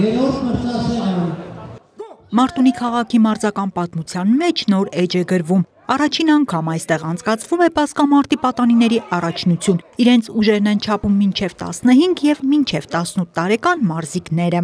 երրորդ մրցասեղան։ Մարտունի քաղաքի մարզական պատմության մեջ նոր էջ է գրվում։ Առաջին անգամ այստեղ անցկացվում է բասկամարտի պատանիների առաջնություն։ Իրենց ուժերն են չափում մինչև 15 և մինչև 18 տարեկան մարզիկները։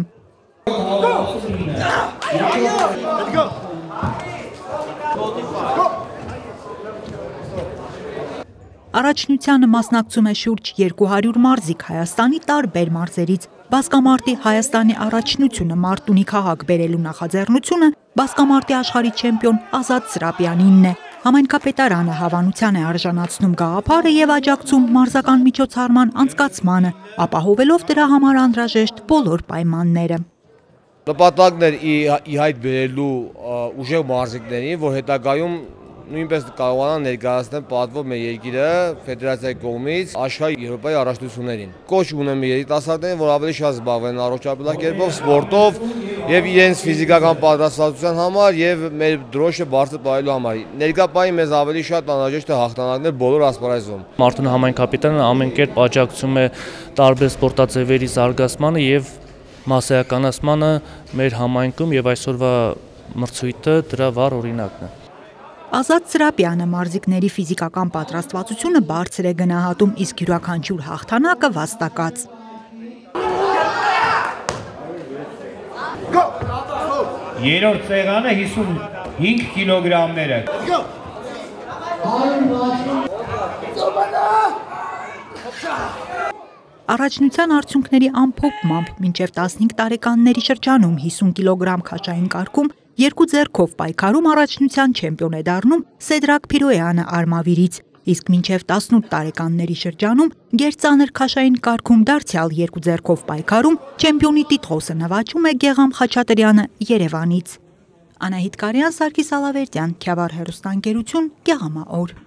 Առաջնությանը մասնակցում է շուրջ 200 մարզիկ Հայաստանի տարբեր մարզերից։ Բասկամարտի Հայաստանի առաջնությունը Մարտունի քաղաք բերելու նախաձեռնությունը բասկամարտի աշխարհի չեմպիոն Ազատ Սրապյանինն է։ Համայնքապետարանը հավանության է արժանացնում գաղափարը և աջակցում մարզական միջոցառման անցկացմանը, ապահովելով դրա համար անհրաժեշտ բոլոր պայմանները։ Նպատակն էր ի հայտ բերելու ուժեղ մարզիկներին, որ հետագայում նույնպես կարողանան ներկայացնել պատվով մեր երկիրը ֆեդերացիայի կողմից աշխարհի Եվրոպայի առաջնություններին։ Կոչ ունեմ երիտասարդներին, որ ավելի շատ զբաղվեն առողջապահ կերպով, սպորտով եւ իրենց ֆիզիկական պատրաստվածության համար եւ մեր դրոշը բարձր պահելու համար։ Ներկա պահին մեզ ավելի շատ անհրաժեշտ է հաղթանակներ բոլոր ասպարեզում։ Մարտունի համայնքապետարանը ամեն կերպ աջակցում է տարբեր սպորտաձևերի զարգացմանը եւ մասսայականացմանը մեր համայնքում եւ այսօրվա մրցույթը դրա վառ օրինակն է։ Ազատ Սրապյանը մարզիկների ֆիզիկական պատրաստվածությունը բարձր է գնահատում, իսկ յուրաքանչյուր հաղթանակը վաստակած։ Երրորդ սեղանը 55 կիլոգրամները։ Առաջնության արդյունքների ամփոփմամբ մինչև 15 տարեկանների շրջանում 50 կիլոգրամ քաշային կարգում երկու ձեռքով պայքարում առաջնության չեմպիոն է դառնում Սեդրակ Փիրոյանը Արմավիրից, իսկ մինչև 18 տարեկանների շրջանում գերծանր քաշային կարգում դարձյալ երկու ձեռքով պայքարում չեմպիոնի տիտղոսը նվաճում է Գեղամ Խաչատրյանը Երևանից։ Անահիտ Կարյան, Սարգիս Ալավերդյան, Քյավառ հեռուստաընկերություն, Գեղամաօր։